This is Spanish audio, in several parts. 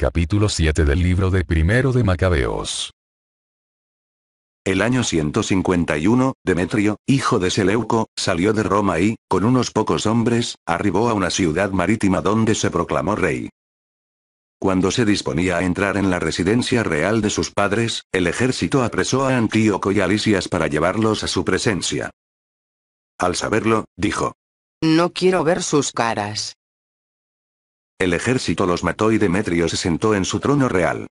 Capítulo 7 del libro de Primero de Macabeos. El año 151, Demetrio, hijo de Seleuco, salió de Roma y, con unos pocos hombres, arribó a una ciudad marítima donde se proclamó rey. Cuando se disponía a entrar en la residencia real de sus padres, el ejército apresó a Antíoco y a Lisias para llevarlos a su presencia. Al saberlo, dijo: No quiero ver sus caras. El ejército los mató y Demetrio se sentó en su trono real.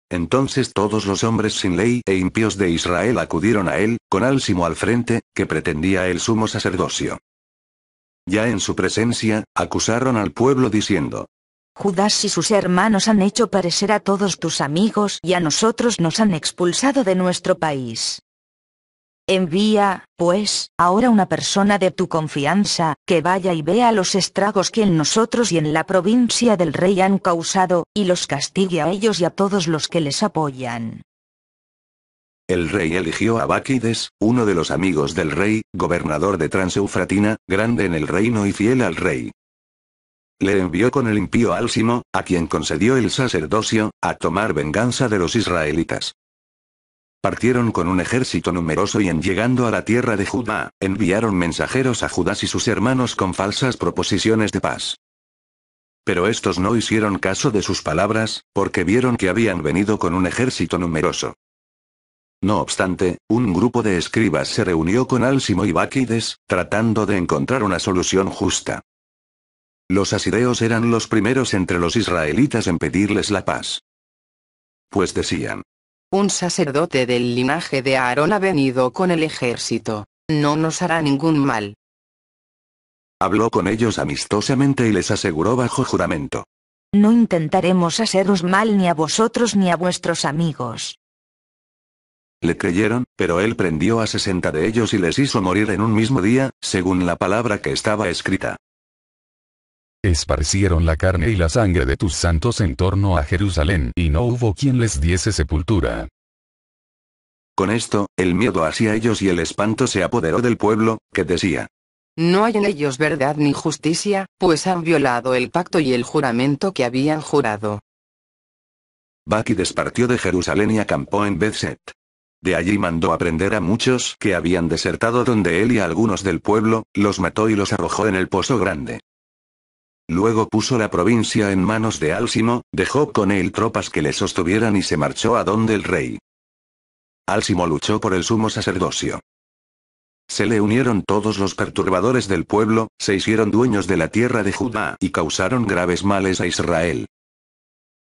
Entonces todos los hombres sin ley e impíos de Israel acudieron a él, con Álcimo al frente, que pretendía el sumo sacerdocio. Ya en su presencia, acusaron al pueblo diciendo: Judas y sus hermanos han hecho perecer a todos tus amigos y a nosotros nos han expulsado de nuestro país. Envía, pues, ahora una persona de tu confianza, que vaya y vea los estragos que en nosotros y en la provincia del rey han causado, y los castigue a ellos y a todos los que les apoyan. El rey eligió a Báquides, uno de los amigos del rey, gobernador de Transeufratina, grande en el reino y fiel al rey. Le envió con el impío Álcimo, a quien concedió el sacerdocio, a tomar venganza de los israelitas. Partieron con un ejército numeroso y en llegando a la tierra de Judá, enviaron mensajeros a Judas y sus hermanos con falsas proposiciones de paz. Pero estos no hicieron caso de sus palabras, porque vieron que habían venido con un ejército numeroso. No obstante, un grupo de escribas se reunió con Álcimo y Báquides, tratando de encontrar una solución justa. Los asideos eran los primeros entre los israelitas en pedirles la paz. Pues decían: Un sacerdote del linaje de Aarón ha venido con el ejército. No nos hará ningún mal. Habló con ellos amistosamente y les aseguró bajo juramento: No intentaremos haceros mal ni a vosotros ni a vuestros amigos. Le creyeron, pero él prendió a 60 de ellos y les hizo morir en un mismo día, según la palabra que estaba escrita. Esparcieron la carne y la sangre de tus santos en torno a Jerusalén, y no hubo quien les diese sepultura. Con esto, el miedo hacia ellos y el espanto se apoderó del pueblo, que decía: No hay en ellos verdad ni justicia, pues han violado el pacto y el juramento que habían jurado. Báquides partió de Jerusalén y acampó en Beth-set. De allí mandó a prender a muchos que habían desertado donde él y a algunos del pueblo, los mató y los arrojó en el pozo grande. Luego puso la provincia en manos de Álcimo, dejó con él tropas que le sostuvieran y se marchó a donde el rey. Álcimo luchó por el sumo sacerdocio. Se le unieron todos los perturbadores del pueblo, se hicieron dueños de la tierra de Judá y causaron graves males a Israel.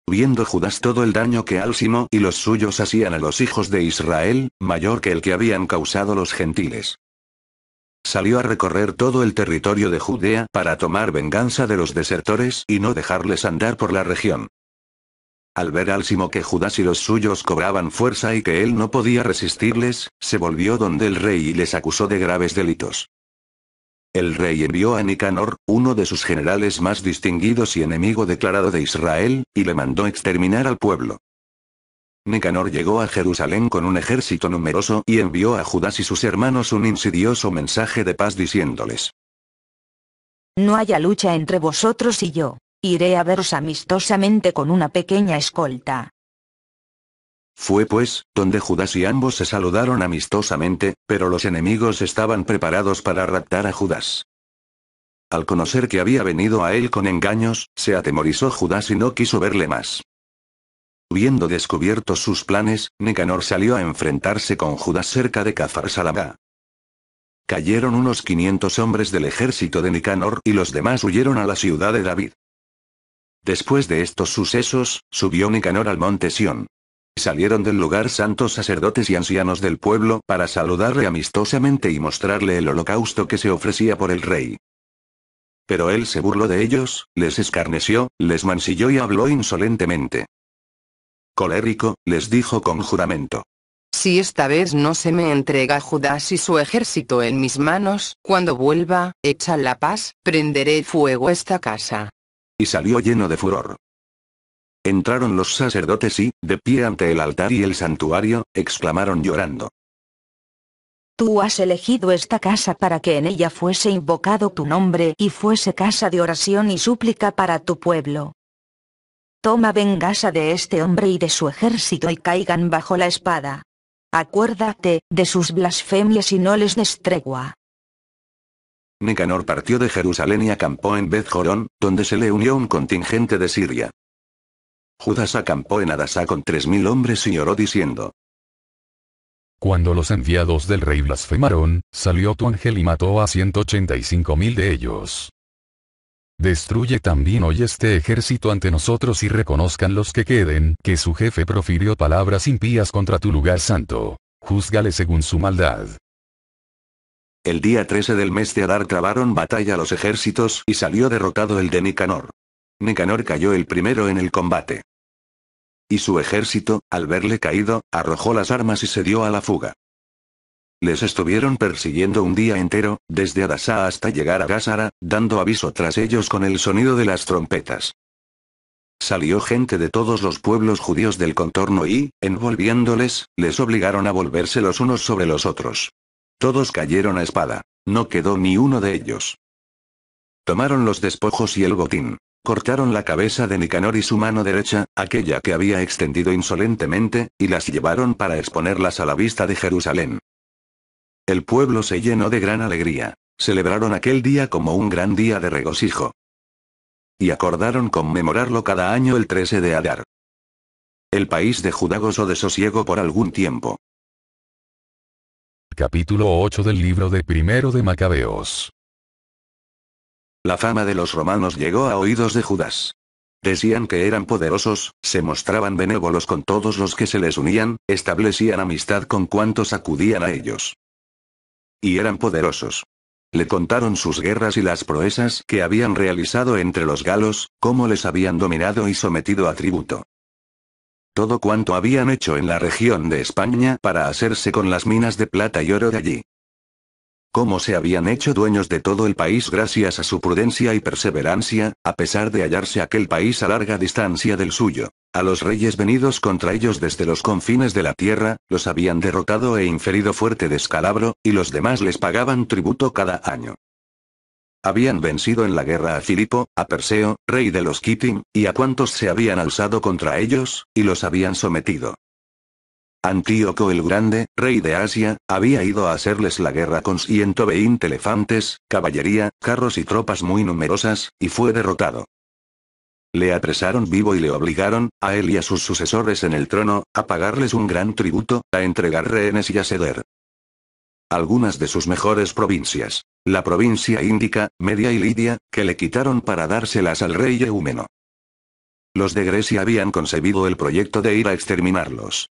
Viendo Judas todo el daño que Álcimo y los suyos hacían a los hijos de Israel, mayor que el que habían causado los gentiles, salió a recorrer todo el territorio de Judea para tomar venganza de los desertores y no dejarles andar por la región. Al ver Álcimo que Judas y los suyos cobraban fuerza y que él no podía resistirles, se volvió donde el rey y les acusó de graves delitos. El rey envió a Nicanor, uno de sus generales más distinguidos y enemigo declarado de Israel, y le mandó exterminar al pueblo. Nicanor llegó a Jerusalén con un ejército numeroso y envió a Judas y sus hermanos un insidioso mensaje de paz diciéndoles: No haya lucha entre vosotros y yo. Iré a veros amistosamente con una pequeña escolta. Fue pues, donde Judas y ambos se saludaron amistosamente, pero los enemigos estaban preparados para raptar a Judas. Al conocer que había venido a él con engaños, se atemorizó Judas y no quiso verle más. Viendo descubiertos sus planes, Nicanor salió a enfrentarse con Judas cerca de Cafar-Salabá. Cayeron unos 500 hombres del ejército de Nicanor y los demás huyeron a la ciudad de David. Después de estos sucesos, subió Nicanor al monte Sión. Salieron del lugar santos sacerdotes y ancianos del pueblo para saludarle amistosamente y mostrarle el holocausto que se ofrecía por el rey. Pero él se burló de ellos, les escarneció, les mancilló y habló insolentemente. Colérico, les dijo con juramento: Si esta vez no se me entrega Judas y su ejército en mis manos, cuando vuelva, hecha la paz, prenderé fuego esta casa. Y salió lleno de furor. Entraron los sacerdotes y, de pie ante el altar y el santuario, exclamaron llorando: Tú has elegido esta casa para que en ella fuese invocado tu nombre y fuese casa de oración y súplica para tu pueblo. Toma venganza de este hombre y de su ejército y caigan bajo la espada. Acuérdate de sus blasfemias y no les des tregua. Nicanor partió de Jerusalén y acampó en Bet-Jorón, donde se le unió un contingente de Siria. Judas acampó en Adasá con 3000 hombres y oró diciendo: Cuando los enviados del rey blasfemaron, salió tu ángel y mató a 185.000 de ellos. Destruye también hoy este ejército ante nosotros y reconozcan los que queden que su jefe profirió palabras impías contra tu lugar santo. Júzgale según su maldad. El día 13 del mes de Adar trabaron batalla los ejércitos y salió derrotado el de Nicanor. Nicanor cayó el primero en el combate. Y su ejército, al verle caído, arrojó las armas y se dio a la fuga. Les estuvieron persiguiendo un día entero, desde Adasá hasta llegar a Gásara, dando aviso tras ellos con el sonido de las trompetas. Salió gente de todos los pueblos judíos del contorno y, envolviéndoles, les obligaron a volverse los unos sobre los otros. Todos cayeron a espada. No quedó ni uno de ellos. Tomaron los despojos y el botín. Cortaron la cabeza de Nicanor y su mano derecha, aquella que había extendido insolentemente, y las llevaron para exponerlas a la vista de Jerusalén. El pueblo se llenó de gran alegría. Celebraron aquel día como un gran día de regocijo. Y acordaron conmemorarlo cada año el 13 de Adar. El país de Judá gozó de sosiego por algún tiempo. Capítulo 8 del libro de Primero de Macabeos. La fama de los romanos llegó a oídos de Judas. Decían que eran poderosos, se mostraban benévolos con todos los que se les unían, establecían amistad con cuantos acudían a ellos. Y eran poderosos. Le contaron sus guerras y las proezas que habían realizado entre los galos, cómo les habían dominado y sometido a tributo. Todo cuanto habían hecho en la región de España para hacerse con las minas de plata y oro de allí. Cómo se habían hecho dueños de todo el país gracias a su prudencia y perseverancia, a pesar de hallarse aquel país a larga distancia del suyo. A los reyes venidos contra ellos desde los confines de la tierra, los habían derrotado e inferido fuerte descalabro, y los demás les pagaban tributo cada año. Habían vencido en la guerra a Filipo, a Perseo, rey de los Kitim, y a cuantos se habían alzado contra ellos, y los habían sometido. Antíoco el Grande, rey de Asia, había ido a hacerles la guerra con 120 elefantes, caballería, carros y tropas muy numerosas, y fue derrotado. Le apresaron vivo y le obligaron, a él y a sus sucesores en el trono, a pagarles un gran tributo, a entregar rehenes y a ceder algunas de sus mejores provincias, la provincia índica, Media y Lidia, que le quitaron para dárselas al rey Eúmeno. Los de Grecia habían concebido el proyecto de ir a exterminarlos.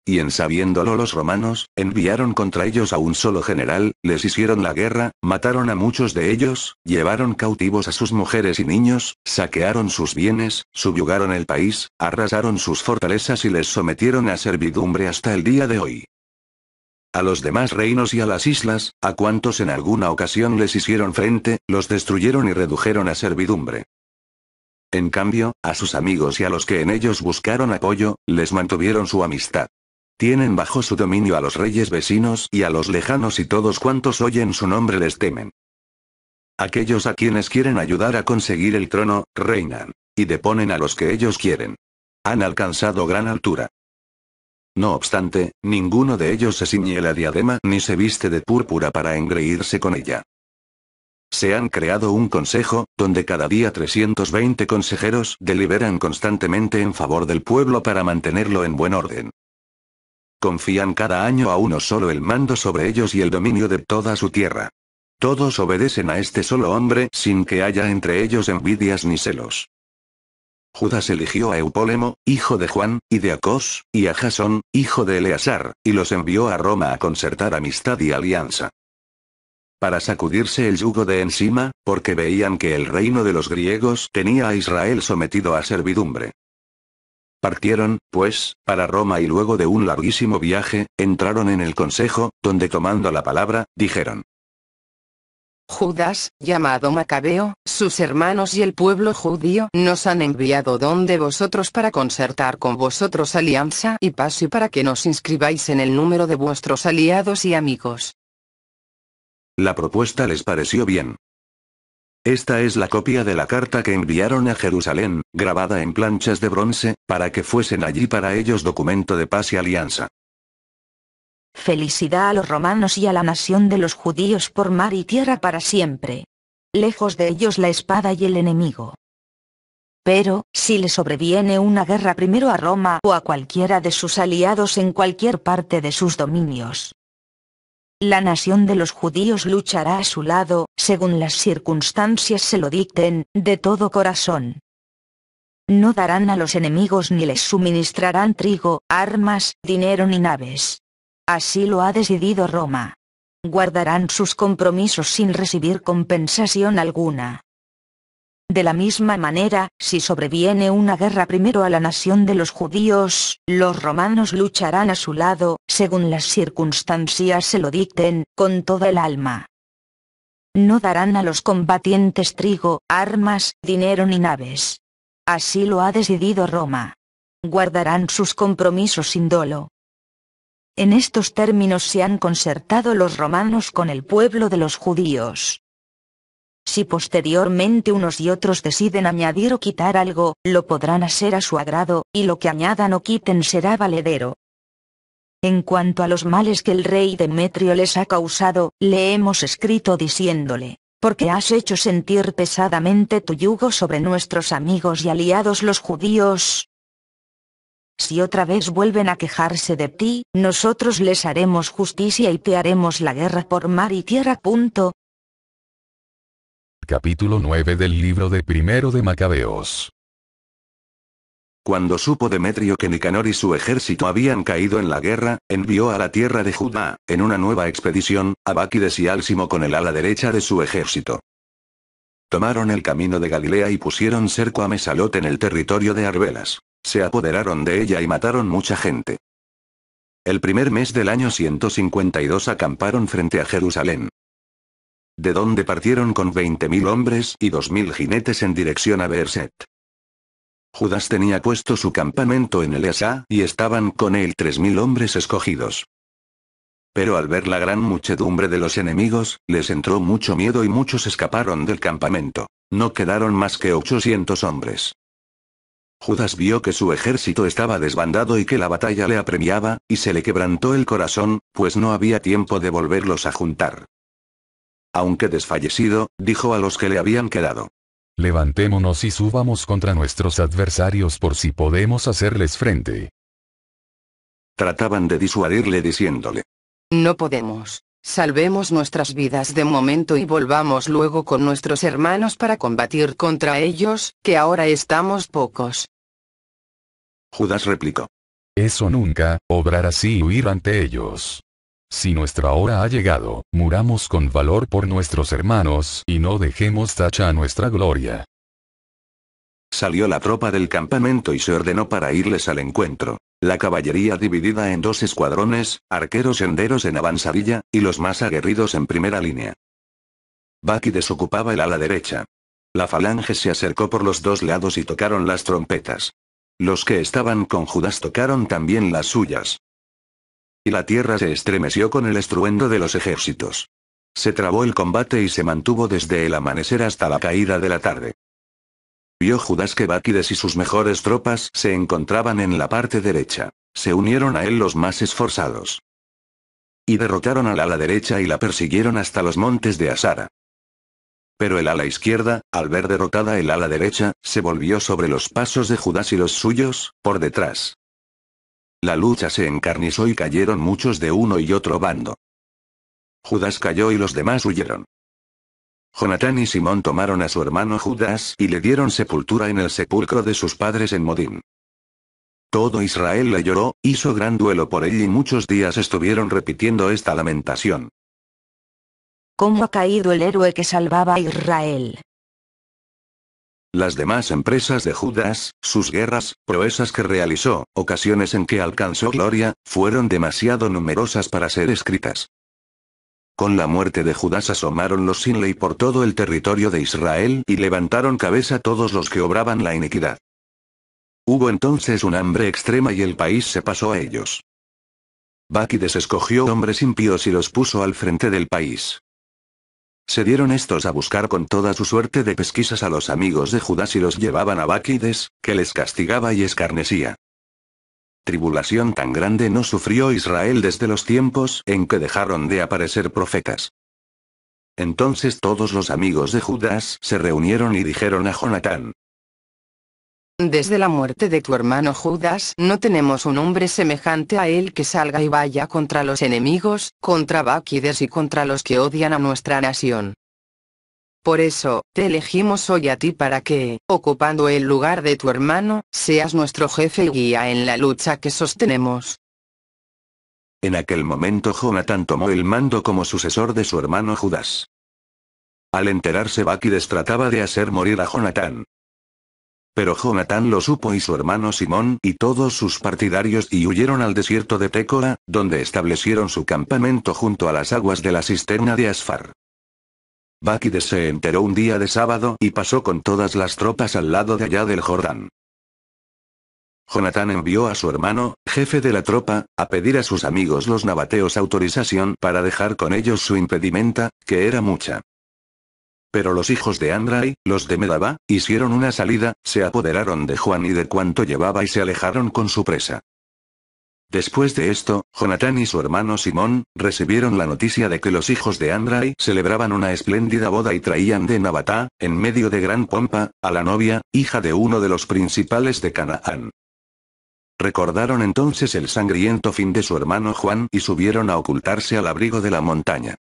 Y en sabiéndolo los romanos, enviaron contra ellos a un solo general, les hicieron la guerra, mataron a muchos de ellos, llevaron cautivos a sus mujeres y niños, saquearon sus bienes, subyugaron el país, arrasaron sus fortalezas y les sometieron a servidumbre hasta el día de hoy. A los demás reinos y a las islas, a cuantos en alguna ocasión les hicieron frente, los destruyeron y redujeron a servidumbre. En cambio, a sus amigos y a los que en ellos buscaron apoyo, les mantuvieron su amistad. Tienen bajo su dominio a los reyes vecinos y a los lejanos y todos cuantos oyen su nombre les temen. Aquellos a quienes quieren ayudar a conseguir el trono, reinan. Y deponen a los que ellos quieren. Han alcanzado gran altura. No obstante, ninguno de ellos se ciñe la diadema ni se viste de púrpura para engreírse con ella. Se han creado un consejo, donde cada día 320 consejeros deliberan constantemente en favor del pueblo para mantenerlo en buen orden. Confían cada año a uno solo el mando sobre ellos y el dominio de toda su tierra. Todos obedecen a este solo hombre sin que haya entre ellos envidias ni celos. Judas eligió a Eupólemo, hijo de Juan, y de Acós, y a Jasón, hijo de Eleazar, y los envió a Roma a concertar amistad y alianza. Para sacudirse el yugo de encima, porque veían que el reino de los griegos tenía a Israel sometido a servidumbre. Partieron, pues, para Roma y luego de un larguísimo viaje, entraron en el consejo, donde tomando la palabra, dijeron: Judas, llamado Macabeo, sus hermanos y el pueblo judío nos han enviado donde vosotros para concertar con vosotros alianza y paz y para que nos inscribáis en el número de vuestros aliados y amigos. La propuesta les pareció bien. Esta es la copia de la carta que enviaron a Jerusalén, grabada en planchas de bronce, para que fuesen allí para ellos documento de paz y alianza. Felicidad a los romanos y a la nación de los judíos por mar y tierra para siempre. Lejos de ellos la espada y el enemigo. Pero, si le sobreviene una guerra primero a Roma o a cualquiera de sus aliados en cualquier parte de sus dominios, la nación de los judíos luchará a su lado, según las circunstancias se lo dicten, de todo corazón. No darán a los enemigos ni les suministrarán trigo, armas, dinero ni naves. Así lo ha decidido Roma. Guardarán sus compromisos sin recibir compensación alguna. De la misma manera, si sobreviene una guerra primero a la nación de los judíos, los romanos lucharán a su lado, según las circunstancias se lo dicten, con toda el alma. No darán a los combatientes trigo, armas, dinero ni naves. Así lo ha decidido Roma. Guardarán sus compromisos sin dolo. En estos términos se han concertado los romanos con el pueblo de los judíos. Si posteriormente unos y otros deciden añadir o quitar algo, lo podrán hacer a su agrado, y lo que añadan o quiten será valedero. En cuanto a los males que el rey Demetrio les ha causado, le hemos escrito diciéndole: porque has hecho sentir pesadamente tu yugo sobre nuestros amigos y aliados los judíos. Si otra vez vuelven a quejarse de ti, nosotros les haremos justicia y te haremos la guerra por mar y tierra. Capítulo 9 del libro de Primero de Macabeos. Cuando supo Demetrio que Nicanor y su ejército habían caído en la guerra, envió a la tierra de Judá, en una nueva expedición, a Báquides y Álcimo con el ala derecha de su ejército. Tomaron el camino de Galilea y pusieron cerco a Mesalot en el territorio de Arbelas. Se apoderaron de ella y mataron mucha gente. El primer mes del año 152 acamparon frente a Jerusalén, de donde partieron con 20.000 hombres y 2.000 jinetes en dirección a Beerset. Judas tenía puesto su campamento en Eleasá y estaban con él 3.000 hombres escogidos. Pero al ver la gran muchedumbre de los enemigos, les entró mucho miedo y muchos escaparon del campamento. No quedaron más que 800 hombres. Judas vio que su ejército estaba desbandado y que la batalla le apremiaba, y se le quebrantó el corazón, pues no había tiempo de volverlos a juntar. Aunque desfallecido, dijo a los que le habían quedado: levantémonos y subamos contra nuestros adversarios por si podemos hacerles frente. Trataban de disuadirle diciéndole: no podemos. Salvemos nuestras vidas de momento y volvamos luego con nuestros hermanos para combatir contra ellos, que ahora estamos pocos. Judas replicó: eso nunca, obrar así y huir ante ellos. Si nuestra hora ha llegado, muramos con valor por nuestros hermanos y no dejemos tacha a nuestra gloria. Salió la tropa del campamento y se ordenó para irles al encuentro. La caballería dividida en 2 escuadrones, arqueros senderos en avanzadilla, y los más aguerridos en primera línea. Báquides ocupaba el ala derecha. La falange se acercó por los 2 lados y tocaron las trompetas. Los que estaban con Judas tocaron también las suyas. Y la tierra se estremeció con el estruendo de los ejércitos. Se trabó el combate y se mantuvo desde el amanecer hasta la caída de la tarde. Vio Judas que Báquides y sus mejores tropas se encontraban en la parte derecha. Se unieron a él los más esforzados. Y derrotaron al ala derecha y la persiguieron hasta los montes de Asara. Pero el ala izquierda, al ver derrotada el ala derecha, se volvió sobre los pasos de Judas y los suyos, por detrás. La lucha se encarnizó y cayeron muchos de uno y otro bando. Judas cayó y los demás huyeron. Jonatán y Simón tomaron a su hermano Judas y le dieron sepultura en el sepulcro de sus padres en Modín. Todo Israel le lloró, hizo gran duelo por él y muchos días estuvieron repitiendo esta lamentación. ¿Cómo ha caído el héroe que salvaba a Israel? Las demás empresas de Judas, sus guerras, proezas que realizó, ocasiones en que alcanzó gloria, fueron demasiado numerosas para ser escritas. Con la muerte de Judas asomaron los sin ley por todo el territorio de Israel y levantaron cabeza todos los que obraban la iniquidad. Hubo entonces un hambre extrema y el país se pasó a ellos. Báquides escogió hombres impíos y los puso al frente del país. Se dieron estos a buscar con toda su suerte de pesquisas a los amigos de Judas y los llevaban a Báquides, que les castigaba y escarnecía. Tribulación tan grande no sufrió Israel desde los tiempos en que dejaron de aparecer profetas. Entonces todos los amigos de Judas se reunieron y dijeron a Jonatán: Desde la muerte de tu hermano Judas, no tenemos un hombre semejante a él que salga y vaya contra los enemigos, contra Báquides y contra los que odian a nuestra nación. Por eso, te elegimos hoy a ti para que, ocupando el lugar de tu hermano, seas nuestro jefe y guía en la lucha que sostenemos. En aquel momento Jonatán tomó el mando como sucesor de su hermano Judas. Al enterarse Báquides trataba de hacer morir a Jonatán. Pero Jonatán lo supo y su hermano Simón y todos sus partidarios y huyeron al desierto de Tecoa, donde establecieron su campamento junto a las aguas de la cisterna de Asfar. Báquides se enteró un día de sábado y pasó con todas las tropas al lado de allá del Jordán. Jonatán envió a su hermano, jefe de la tropa, a pedir a sus amigos los nabateos autorización para dejar con ellos su impedimenta, que era mucha. Pero los hijos de Amrai, los de Medaba, hicieron una salida, se apoderaron de Juan y de cuanto llevaba y se alejaron con su presa. Después de esto, Jonatán y su hermano Simón, recibieron la noticia de que los hijos de Amrai celebraban una espléndida boda y traían de Nabatá, en medio de gran pompa, a la novia, hija de uno de los principales de Canaán. Recordaron entonces el sangriento fin de su hermano Juan y subieron a ocultarse al abrigo de la montaña.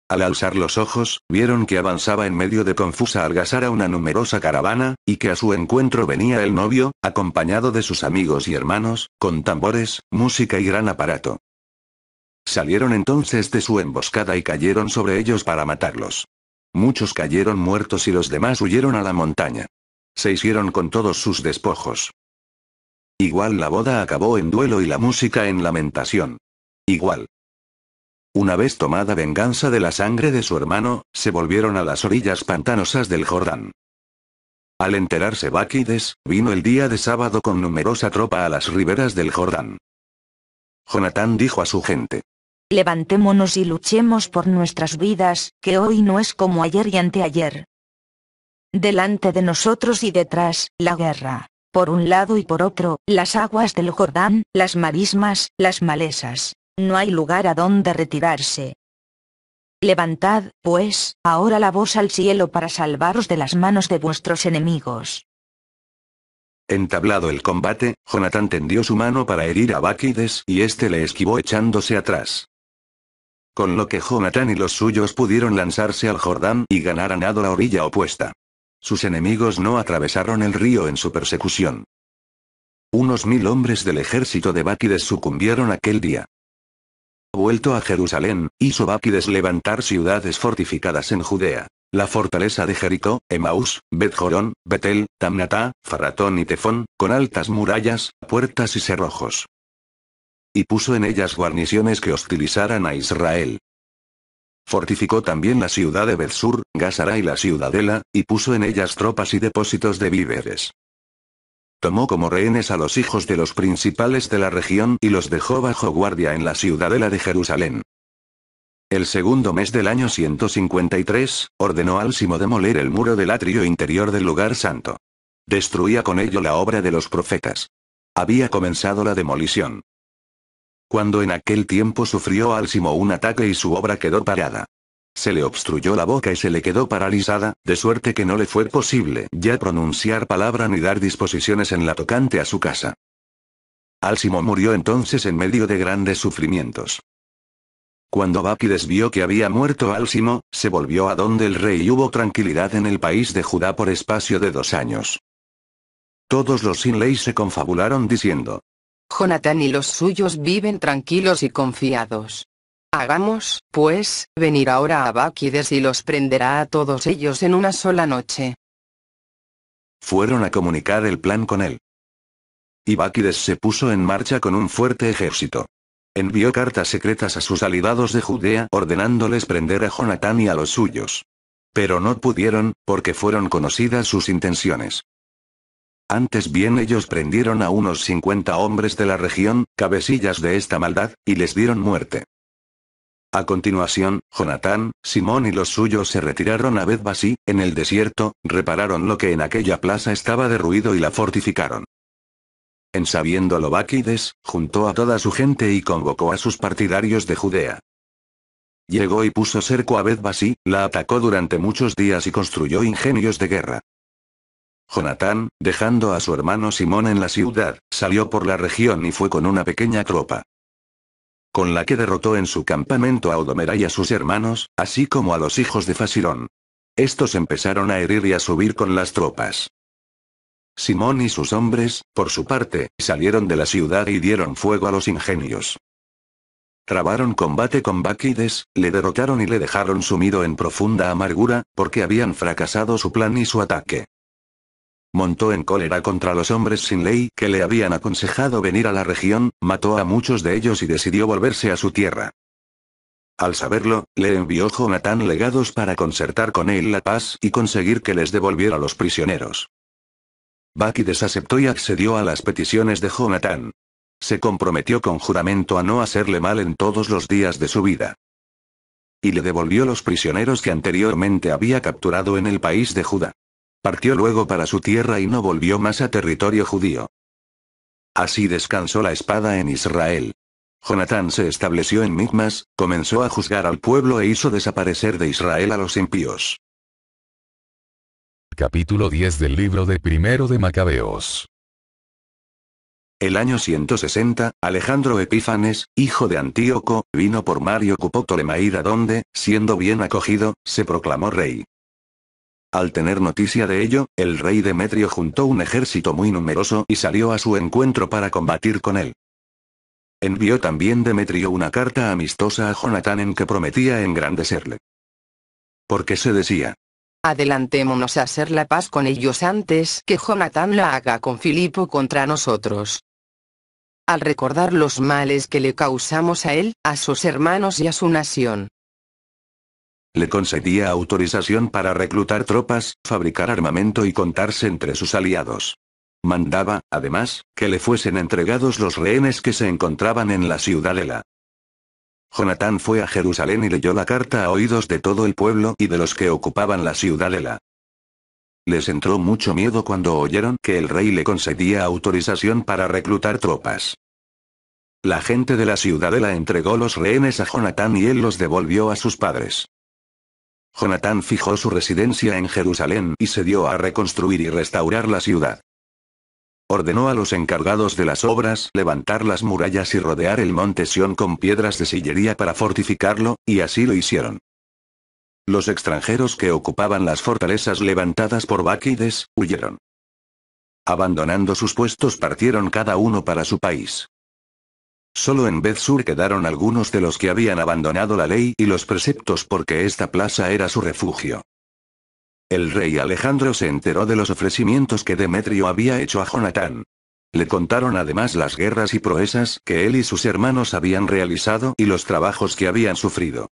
Al alzar los ojos, vieron que avanzaba en medio de confusa algazara una numerosa caravana, y que a su encuentro venía el novio, acompañado de sus amigos y hermanos, con tambores, música y gran aparato. Salieron entonces de su emboscada y cayeron sobre ellos para matarlos. Muchos cayeron muertos y los demás huyeron a la montaña. Se hicieron con todos sus despojos. Igual la boda acabó en duelo y la música en lamentación. Igual. Una vez tomada venganza de la sangre de su hermano, se volvieron a las orillas pantanosas del Jordán. Al enterarse Báquides, vino el día de sábado con numerosa tropa a las riberas del Jordán. Jonatán dijo a su gente: Levantémonos y luchemos por nuestras vidas, que hoy no es como ayer y anteayer. Delante de nosotros y detrás, la guerra. Por un lado y por otro, las aguas del Jordán, las marismas, las malezas. No hay lugar a donde retirarse. Levantad, pues, ahora la voz al cielo para salvaros de las manos de vuestros enemigos. Entablado el combate, Jonatán tendió su mano para herir a Báquides y éste le esquivó echándose atrás. Con lo que Jonatán y los suyos pudieron lanzarse al Jordán y ganar a nado la orilla opuesta. Sus enemigos no atravesaron el río en su persecución. Unos 1000 hombres del ejército de Báquides sucumbieron aquel día. Vuelto a Jerusalén, hizo Báquides levantar ciudades fortificadas en Judea: la fortaleza de Jericó, Emaús, Bet-Jorón, Betel, Tamnatá, Farratón y Tefón, con altas murallas, puertas y cerrojos. Y puso en ellas guarniciones que hostilizaran a Israel. Fortificó también la ciudad de Bet-Sur, Gásara y la ciudadela, y puso en ellas tropas y depósitos de víveres. Tomó como rehenes a los hijos de los principales de la región y los dejó bajo guardia en la ciudadela de Jerusalén. El segundo mes del año 153, ordenó Alcimo demoler el muro del atrio interior del lugar santo. Destruía con ello la obra de los profetas. Había comenzado la demolición. Cuando en aquel tiempo sufrió Alcimo un ataque y su obra quedó parada. Se le obstruyó la boca y se le quedó paralizada, de suerte que no le fue posible ya pronunciar palabra ni dar disposiciones en la tocante a su casa. Alcimo murió entonces en medio de grandes sufrimientos. Cuando Báquides vio que había muerto Alcimo, se volvió a donde el rey y hubo tranquilidad en el país de Judá por espacio de 2 años. Todos los sin ley se confabularon diciendo: Jonatán y los suyos viven tranquilos y confiados. Hagamos, pues, venir ahora a Báquides y los prenderá a todos ellos en una sola noche. Fueron a comunicar el plan con él. Y Báquides se puso en marcha con un fuerte ejército. Envió cartas secretas a sus aliados de Judea ordenándoles prender a Jonatán y a los suyos. Pero no pudieron, porque fueron conocidas sus intenciones. Antes bien ellos prendieron a unos 50 hombres de la región, cabecillas de esta maldad, y les dieron muerte. A continuación, Jonatán, Simón y los suyos se retiraron a Bet-Basí, en el desierto, repararon lo que en aquella plaza estaba derruido y la fortificaron. En sabiéndolo Báquides, juntó a toda su gente y convocó a sus partidarios de Judea. Llegó y puso cerco a Bet-Basí, la atacó durante muchos días y construyó ingenios de guerra. Jonatán, dejando a su hermano Simón en la ciudad, salió por la región y fue con una pequeña tropa, con la que derrotó en su campamento a Odomera y a sus hermanos, así como a los hijos de Fasirón. Estos empezaron a herir y a subir con las tropas. Simón y sus hombres, por su parte, salieron de la ciudad y dieron fuego a los ingenios. Trabaron combate con Báquides, le derrotaron y le dejaron sumido en profunda amargura, porque habían fracasado su plan y su ataque. Montó en cólera contra los hombres sin ley que le habían aconsejado venir a la región, mató a muchos de ellos y decidió volverse a su tierra. Al saberlo, le envió Jonatán legados para concertar con él la paz y conseguir que les devolviera los prisioneros. Báquides aceptó y accedió a las peticiones de Jonatán. Se comprometió con juramento a no hacerle mal en todos los días de su vida. Y le devolvió los prisioneros que anteriormente había capturado en el país de Judá. Partió luego para su tierra y no volvió más a territorio judío. Así descansó la espada en Israel. Jonatán se estableció en Micmas, comenzó a juzgar al pueblo e hizo desaparecer de Israel a los impíos. Capítulo 10 del libro de Primero de Macabeos. El año 160, Alejandro Epífanes, hijo de Antíoco, vino por mar y ocupó Ptolemaida donde, siendo bien acogido, se proclamó rey. Al tener noticia de ello, el rey Demetrio juntó un ejército muy numeroso y salió a su encuentro para combatir con él. Envió también Demetrio una carta amistosa a Jonatán en que prometía engrandecerle. Porque se decía: adelantémonos a hacer la paz con ellos antes que Jonatán la haga con Filipo contra nosotros. Al recordar los males que le causamos a él, a sus hermanos y a su nación. Le concedía autorización para reclutar tropas, fabricar armamento y contarse entre sus aliados. Mandaba, además, que le fuesen entregados los rehenes que se encontraban en la ciudadela. Jonatán fue a Jerusalén y leyó la carta a oídos de todo el pueblo y de los que ocupaban la ciudadela. Les entró mucho miedo cuando oyeron que el rey le concedía autorización para reclutar tropas. La gente de la ciudadela entregó los rehenes a Jonatán y él los devolvió a sus padres. Jonatán fijó su residencia en Jerusalén y se dio a reconstruir y restaurar la ciudad. Ordenó a los encargados de las obras levantar las murallas y rodear el monte Sión con piedras de sillería para fortificarlo, y así lo hicieron. Los extranjeros que ocupaban las fortalezas levantadas por Báquides, huyeron. Abandonando sus puestos partieron cada uno para su país. Solo en Bet-Sur quedaron algunos de los que habían abandonado la ley y los preceptos porque esta plaza era su refugio. El rey Alejandro se enteró de los ofrecimientos que Demetrio había hecho a Jonatán. Le contaron además las guerras y proezas que él y sus hermanos habían realizado y los trabajos que habían sufrido.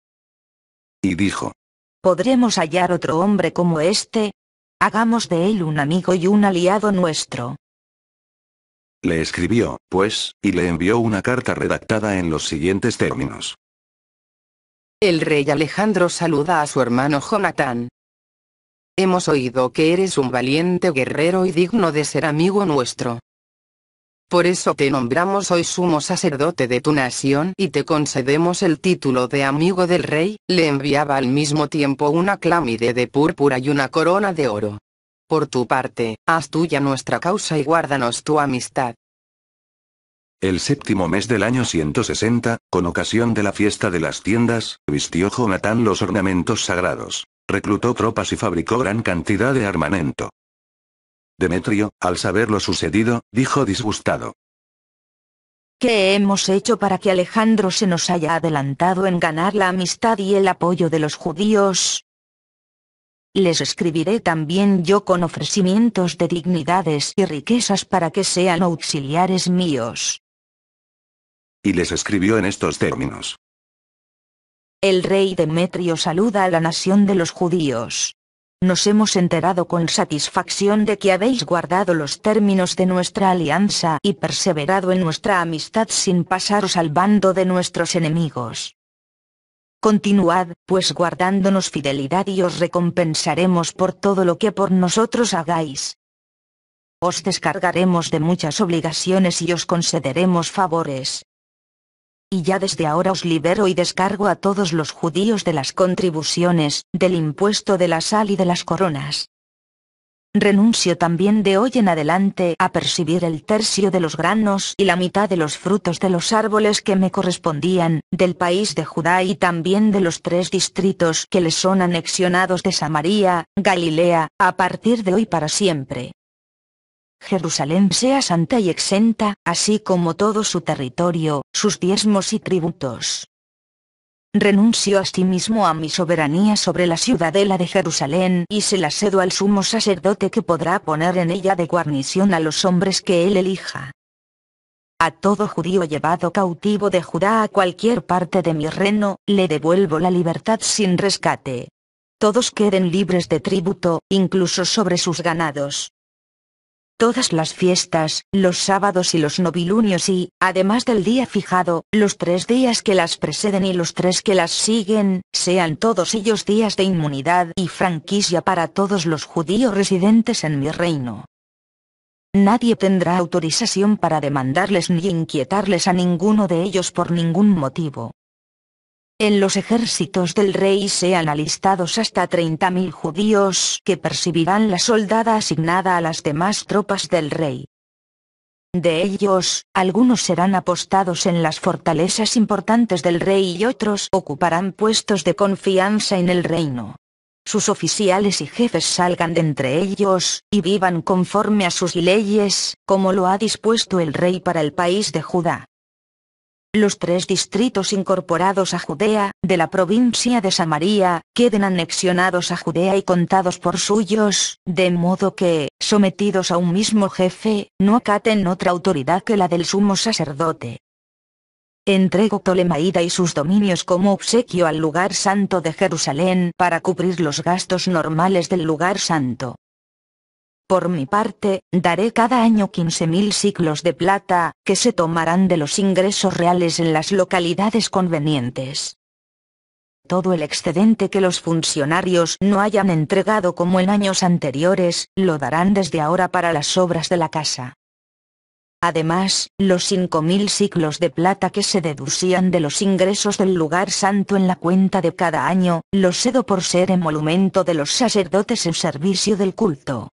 Y dijo: ¿podremos hallar otro hombre como este? Hagamos de él un amigo y un aliado nuestro. Le escribió, pues, y le envió una carta redactada en los siguientes términos. El rey Alejandro saluda a su hermano Jonatán. Hemos oído que eres un valiente guerrero y digno de ser amigo nuestro. Por eso te nombramos hoy sumo sacerdote de tu nación y te concedemos el título de amigo del rey. Le enviaba al mismo tiempo una clámide de púrpura y una corona de oro. Por tu parte, haz tuya nuestra causa y guárdanos tu amistad. El séptimo mes del año 160, con ocasión de la fiesta de las tiendas, vistió Jonatán los ornamentos sagrados, reclutó tropas y fabricó gran cantidad de armamento. Demetrio, al saber lo sucedido, dijo disgustado: ¿qué hemos hecho para que Alejandro se nos haya adelantado en ganar la amistad y el apoyo de los judíos? Les escribiré también yo con ofrecimientos de dignidades y riquezas para que sean auxiliares míos. Y les escribió en estos términos: el rey Demetrio saluda a la nación de los judíos. Nos hemos enterado con satisfacción de que habéis guardado los términos de nuestra alianza y perseverado en nuestra amistad sin pasaros al bando de nuestros enemigos. Continuad, pues guardándonos fidelidad y os recompensaremos por todo lo que por nosotros hagáis. Os descargaremos de muchas obligaciones y os concederemos favores. Y ya desde ahora os libero y descargo a todos los judíos de las contribuciones, del impuesto de la sal y de las coronas. Renuncio también de hoy en adelante a percibir el tercio de los granos y la mitad de los frutos de los árboles que me correspondían, del país de Judá y también de los 3 distritos que les son anexionados de Samaria, Galilea, a partir de hoy para siempre. Jerusalén sea santa y exenta, así como todo su territorio, sus diezmos y tributos. Renuncio asimismo a mi soberanía sobre la ciudadela de Jerusalén y se la cedo al sumo sacerdote que podrá poner en ella de guarnición a los hombres que él elija. A todo judío llevado cautivo de Judá a cualquier parte de mi reino, le devuelvo la libertad sin rescate. Todos queden libres de tributo, incluso sobre sus ganados. Todas las fiestas, los sábados y los novilunios y, además del día fijado, los 3 días que las preceden y los 3 que las siguen, sean todos ellos días de inmunidad y franquicia para todos los judíos residentes en mi reino. Nadie tendrá autorización para demandarles ni inquietarles a ninguno de ellos por ningún motivo. En los ejércitos del rey sean alistados hasta 30.000 judíos que percibirán la soldada asignada a las demás tropas del rey. De ellos, algunos serán apostados en las fortalezas importantes del rey y otros ocuparán puestos de confianza en el reino. Sus oficiales y jefes salgan de entre ellos, y vivan conforme a sus leyes, como lo ha dispuesto el rey para el país de Judá. Los 3 distritos incorporados a Judea, de la provincia de Samaria, queden anexionados a Judea y contados por suyos, de modo que, sometidos a un mismo jefe, no acaten otra autoridad que la del sumo sacerdote. Entrego Ptolemaida y sus dominios como obsequio al lugar santo de Jerusalén para cubrir los gastos normales del lugar santo. Por mi parte, daré cada año 15.000 siclos de plata, que se tomarán de los ingresos reales en las localidades convenientes. Todo el excedente que los funcionarios no hayan entregado como en años anteriores, lo darán desde ahora para las obras de la casa. Además, los 5.000 siclos de plata que se deducían de los ingresos del lugar santo en la cuenta de cada año, los cedo por ser emolumento de los sacerdotes en servicio del culto.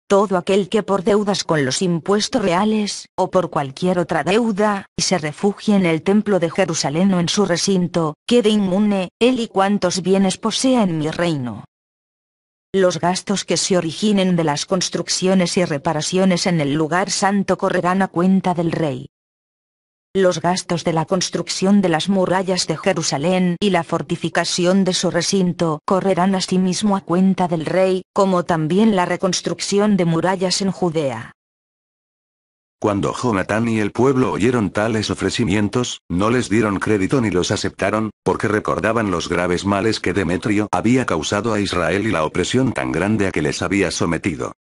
Todo aquel que por deudas con los impuestos reales, o por cualquier otra deuda, se refugie en el templo de Jerusalén o en su recinto, quede inmune, él y cuantos bienes posea en mi reino. Los gastos que se originen de las construcciones y reparaciones en el lugar santo correrán a cuenta del rey. Los gastos de la construcción de las murallas de Jerusalén y la fortificación de su recinto correrán asimismo a cuenta del rey, como también la reconstrucción de murallas en Judea. Cuando Jonatán y el pueblo oyeron tales ofrecimientos, no les dieron crédito ni los aceptaron, porque recordaban los graves males que Demetrio había causado a Israel y la opresión tan grande a que les había sometido.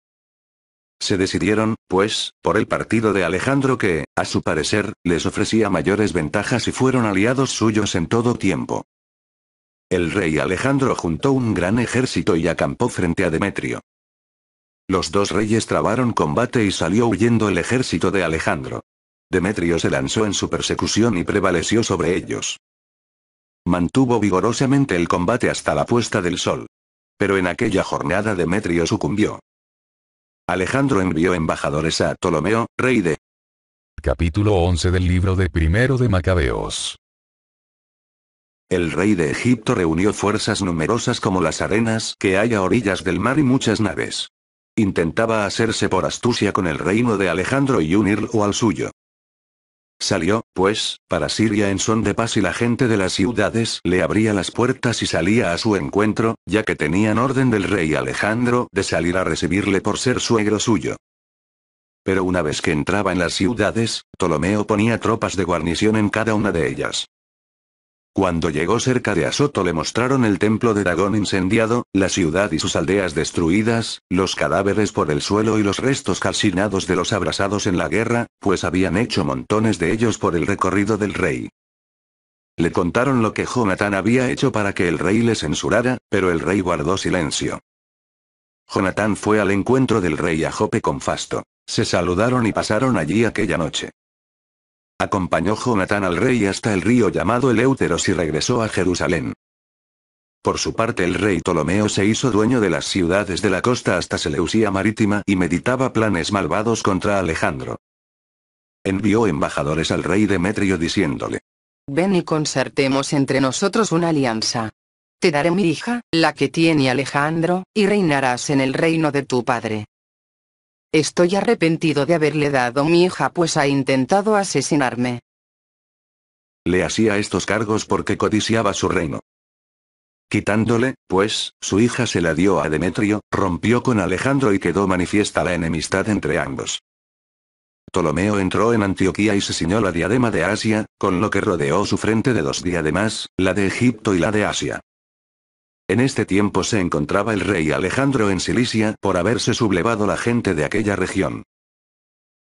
Se decidieron, pues, por el partido de Alejandro que, a su parecer, les ofrecía mayores ventajas y fueron aliados suyos en todo tiempo. El rey Alejandro juntó un gran ejército y acampó frente a Demetrio. Los 2 reyes trabaron combate y salió huyendo el ejército de Alejandro. Demetrio se lanzó en su persecución y prevaleció sobre ellos. Mantuvo vigorosamente el combate hasta la puesta del sol. Pero en aquella jornada Demetrio sucumbió. Alejandro envió embajadores a Ptolomeo, rey de... Capítulo 11 del libro de Primero de Macabeos. El rey de Egipto reunió fuerzas numerosas como las arenas que hay a orillas del mar y muchas naves. Intentaba hacerse por astucia con el reino de Alejandro y unirlo al suyo. Salió, pues, para Siria en son de paz y la gente de las ciudades le abría las puertas y salía a su encuentro, ya que tenían orden del rey Alejandro de salir a recibirle por ser suegro suyo. Pero una vez que entraba en las ciudades, Ptolomeo ponía tropas de guarnición en cada una de ellas. Cuando llegó cerca de Asoto le mostraron el templo de Dagón incendiado, la ciudad y sus aldeas destruidas, los cadáveres por el suelo y los restos calcinados de los abrasados en la guerra, pues habían hecho montones de ellos por el recorrido del rey. Le contaron lo que Jonatán había hecho para que el rey le censurara, pero el rey guardó silencio. Jonatán fue al encuentro del rey a Jope con Fasto. Se saludaron y pasaron allí aquella noche. Acompañó Jonatán al rey hasta el río llamado Eleuteros y regresó a Jerusalén. Por su parte el rey Ptolomeo se hizo dueño de las ciudades de la costa hasta Seleucia marítima y meditaba planes malvados contra Alejandro. Envió embajadores al rey Demetrio diciéndole: Ven y concertemos entre nosotros una alianza. Te daré mi hija, la que tiene Alejandro, y reinarás en el reino de tu padre. Estoy arrepentido de haberle dado mi hija, pues ha intentado asesinarme. Le hacía estos cargos porque codiciaba su reino. Quitándole, pues, su hija se la dio a Demetrio, rompió con Alejandro y quedó manifiesta la enemistad entre ambos. Ptolomeo entró en Antioquía y se ciñó la diadema de Asia, con lo que rodeó su frente de 2 diademas, la de Egipto y la de Asia. En este tiempo se encontraba el rey Alejandro en Cilicia por haberse sublevado la gente de aquella región.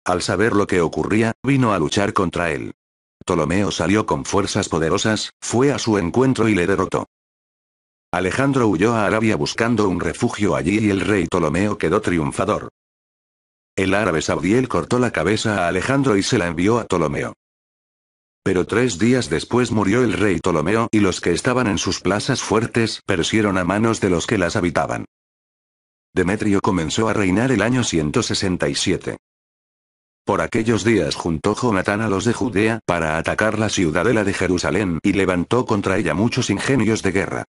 Al saber lo que ocurría, vino a luchar contra él. Ptolomeo salió con fuerzas poderosas, fue a su encuentro y le derrotó. Alejandro huyó a Arabia buscando un refugio allí y el rey Ptolomeo quedó triunfador. El árabe Sabdiel cortó la cabeza a Alejandro y se la envió a Ptolomeo. Pero 3 días después murió el rey Ptolomeo y los que estaban en sus plazas fuertes perecieron a manos de los que las habitaban. Demetrio comenzó a reinar el año 167. Por aquellos días juntó Jonatán a los de Judea para atacar la ciudadela de Jerusalén y levantó contra ella muchos ingenios de guerra.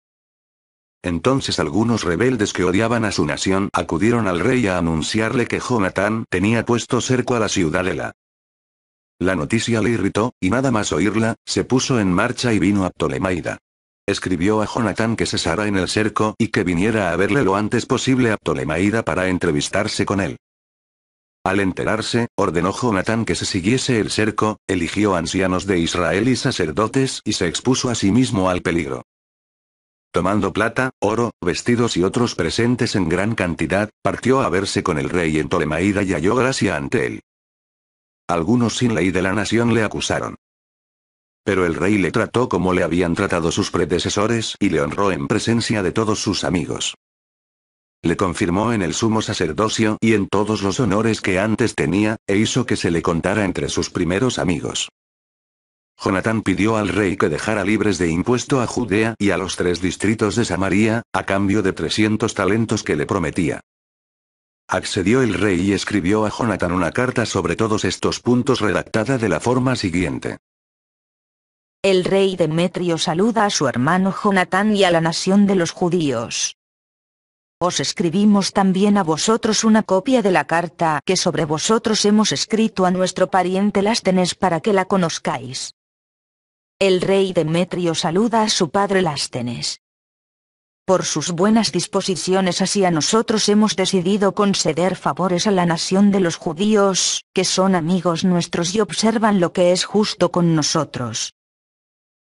Entonces algunos rebeldes que odiaban a su nación acudieron al rey a anunciarle que Jonatán tenía puesto cerco a la ciudadela. La noticia le irritó, y nada más oírla, se puso en marcha y vino a Ptolemaida. Escribió a Jonatán que cesara en el cerco y que viniera a verle lo antes posible a Ptolemaida para entrevistarse con él. Al enterarse, ordenó Jonatán que se siguiese el cerco, eligió ancianos de Israel y sacerdotes y se expuso a sí mismo al peligro. Tomando plata, oro, vestidos y otros presentes en gran cantidad, partió a verse con el rey en Ptolemaida y halló gracia ante él. Algunos sin ley de la nación le acusaron. Pero el rey le trató como le habían tratado sus predecesores y le honró en presencia de todos sus amigos. Le confirmó en el sumo sacerdocio y en todos los honores que antes tenía, e hizo que se le contara entre sus primeros amigos. Jonatán pidió al rey que dejara libres de impuesto a Judea y a los 3 distritos de Samaria, a cambio de 300 talentos que le prometía. Accedió el rey y escribió a Jonatán una carta sobre todos estos puntos redactada de la forma siguiente. El rey Demetrio saluda a su hermano Jonatán y a la nación de los judíos. Os escribimos también a vosotros una copia de la carta que sobre vosotros hemos escrito a nuestro pariente Lástenes para que la conozcáis. El rey Demetrio saluda a su padre Lástenes. Por sus buenas disposiciones hacia nosotros hemos decidido conceder favores a la nación de los judíos, que son amigos nuestros y observan lo que es justo con nosotros.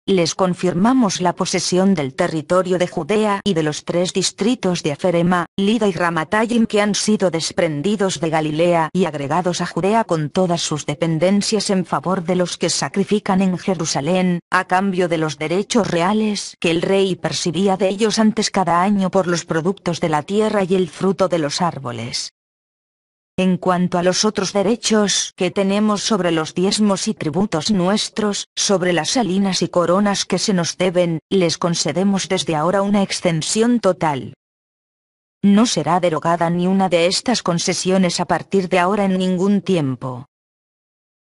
Les confirmamos la posesión del territorio de Judea y de los 3 distritos de Aferema, Lida y Ramatayim que han sido desprendidos de Galilea y agregados a Judea con todas sus dependencias en favor de los que sacrifican en Jerusalén, a cambio de los derechos reales que el rey percibía de ellos antes cada año por los productos de la tierra y el fruto de los árboles. En cuanto a los otros derechos que tenemos sobre los diezmos y tributos nuestros, sobre las salinas y coronas que se nos deben, les concedemos desde ahora una extensión total. No será derogada ni una de estas concesiones a partir de ahora en ningún tiempo.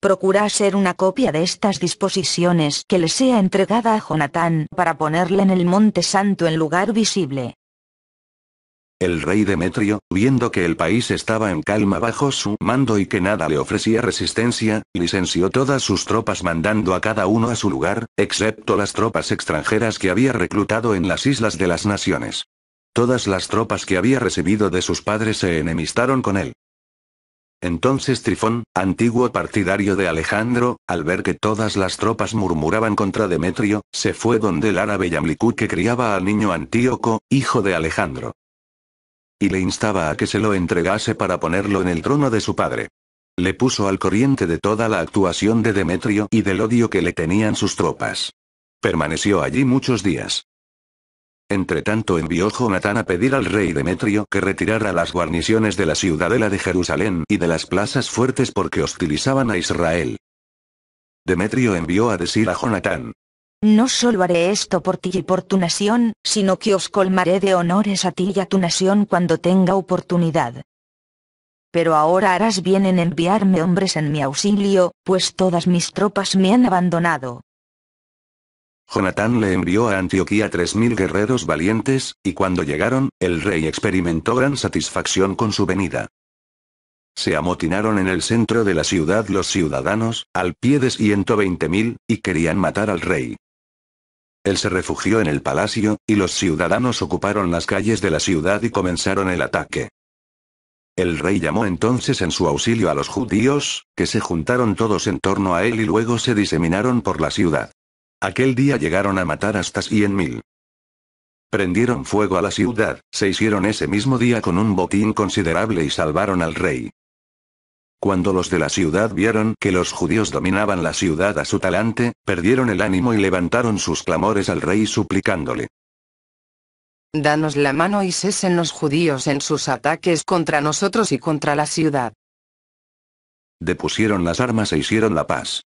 Procura hacer una copia de estas disposiciones que le sea entregada a Jonatán para ponerla en el monte santo en lugar visible. El rey Demetrio, viendo que el país estaba en calma bajo su mando y que nada le ofrecía resistencia, licenció todas sus tropas mandando a cada uno a su lugar, excepto las tropas extranjeras que había reclutado en las islas de las naciones. Todas las tropas que había recibido de sus padres se enemistaron con él. Entonces Trifón, antiguo partidario de Alejandro, al ver que todas las tropas murmuraban contra Demetrio, se fue donde el árabe Yamlicú que criaba al niño Antíoco, hijo de Alejandro. Y le instaba a que se lo entregase para ponerlo en el trono de su padre. Le puso al corriente de toda la actuación de Demetrio y del odio que le tenían sus tropas. Permaneció allí muchos días. Entretanto envió Jonatán a pedir al rey Demetrio que retirara las guarniciones de la ciudadela de Jerusalén y de las plazas fuertes porque hostilizaban a Israel. Demetrio envió a decir a Jonatán: No solo haré esto por ti y por tu nación, sino que os colmaré de honores a ti y a tu nación cuando tenga oportunidad. Pero ahora harás bien en enviarme hombres en mi auxilio, pues todas mis tropas me han abandonado. Jonatán le envió a Antioquía 3000 guerreros valientes, y cuando llegaron, el rey experimentó gran satisfacción con su venida. Se amotinaron en el centro de la ciudad los ciudadanos, al pie de 120.000, y querían matar al rey. Él se refugió en el palacio, y los ciudadanos ocuparon las calles de la ciudad y comenzaron el ataque. El rey llamó entonces en su auxilio a los judíos, que se juntaron todos en torno a él y luego se diseminaron por la ciudad. Aquel día llegaron a matar hasta 100.000. Prendieron fuego a la ciudad, se hicieron ese mismo día con un botín considerable y salvaron al rey. Cuando los de la ciudad vieron que los judíos dominaban la ciudad a su talante, perdieron el ánimo y levantaron sus clamores al rey suplicándole: Danos la mano y cesen los judíos en sus ataques contra nosotros y contra la ciudad. Depusieron las armas e hicieron la paz.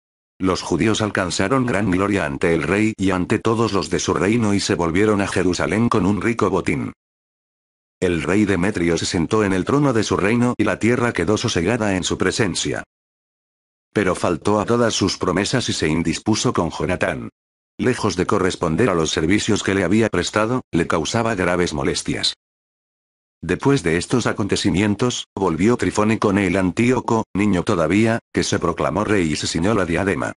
Los judíos alcanzaron gran gloria ante el rey y ante todos los de su reino y se volvieron a Jerusalén con un rico botín. El rey Demetrio se sentó en el trono de su reino y la tierra quedó sosegada en su presencia. Pero faltó a todas sus promesas y se indispuso con Jonatán. Lejos de corresponder a los servicios que le había prestado, le causaba graves molestias. Después de estos acontecimientos, volvió Trifónico el Antíoco, niño todavía, que se proclamó rey y se ciñó la diadema.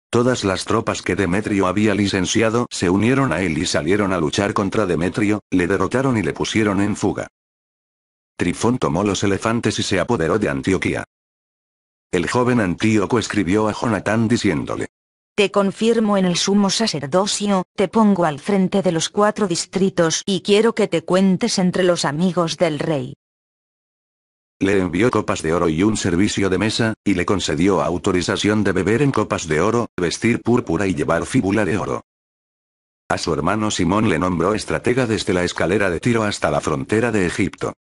Todas las tropas que Demetrio había licenciado se unieron a él y salieron a luchar contra Demetrio, le derrotaron y le pusieron en fuga. Trifón tomó los elefantes y se apoderó de Antioquía. El joven Antíoco escribió a Jonatán diciéndole: Te confirmo en el sumo sacerdocio, te pongo al frente de los 4 distritos y quiero que te cuentes entre los amigos del rey. Le envió copas de oro y un servicio de mesa, y le concedió autorización de beber en copas de oro, vestir púrpura y llevar fíbula de oro. A su hermano Simón le nombró estratega desde la escalera de Tiro hasta la frontera de Egipto.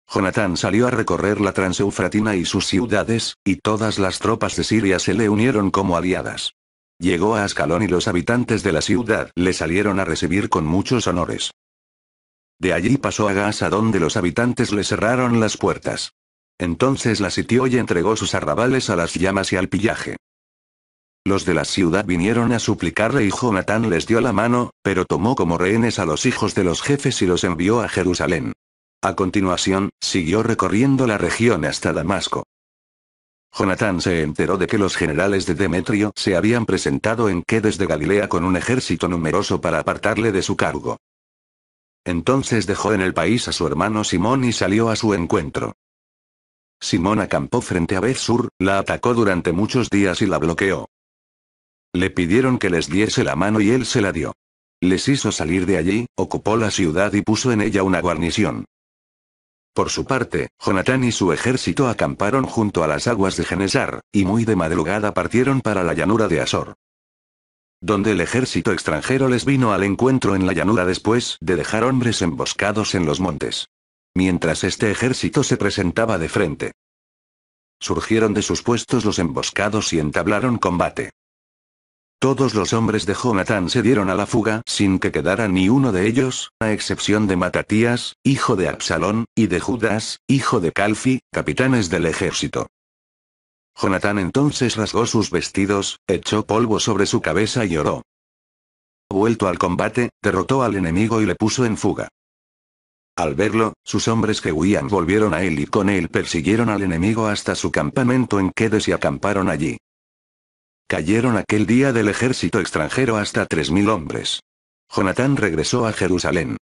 Jonatán salió a recorrer la Transeufratina y sus ciudades, y todas las tropas de Siria se le unieron como aliadas. Llegó a Ascalón y los habitantes de la ciudad le salieron a recibir con muchos honores. De allí pasó a Gaza donde los habitantes le cerraron las puertas. Entonces la sitió y entregó sus arrabales a las llamas y al pillaje. Los de la ciudad vinieron a suplicarle y Jonatán les dio la mano, pero tomó como rehenes a los hijos de los jefes y los envió a Jerusalén. A continuación, siguió recorriendo la región hasta Damasco. Jonatán se enteró de que los generales de Demetrio se habían presentado en Quedes de Galilea con un ejército numeroso para apartarle de su cargo. Entonces dejó en el país a su hermano Simón y salió a su encuentro. Simón acampó frente a Beth-sur, la atacó durante muchos días y la bloqueó. Le pidieron que les diese la mano y él se la dio. Les hizo salir de allí, ocupó la ciudad y puso en ella una guarnición. Por su parte, Jonatán y su ejército acamparon junto a las aguas de Genesar, y muy de madrugada partieron para la llanura de Asor. Donde el ejército extranjero les vino al encuentro en la llanura después de dejar hombres emboscados en los montes. Mientras este ejército se presentaba de frente. Surgieron de sus puestos los emboscados y entablaron combate. Todos los hombres de Jonatán se dieron a la fuga sin que quedara ni uno de ellos, a excepción de Matatías, hijo de Absalón, y de Judas, hijo de Calfi, capitanes del ejército. Jonatán entonces rasgó sus vestidos, echó polvo sobre su cabeza y oró. Vuelto al combate, derrotó al enemigo y le puso en fuga. Al verlo, sus hombres que huían volvieron a él y con él persiguieron al enemigo hasta su campamento en Quedes y acamparon allí. Cayeron aquel día del ejército extranjero hasta 3000 hombres. Jonatán regresó a Jerusalén.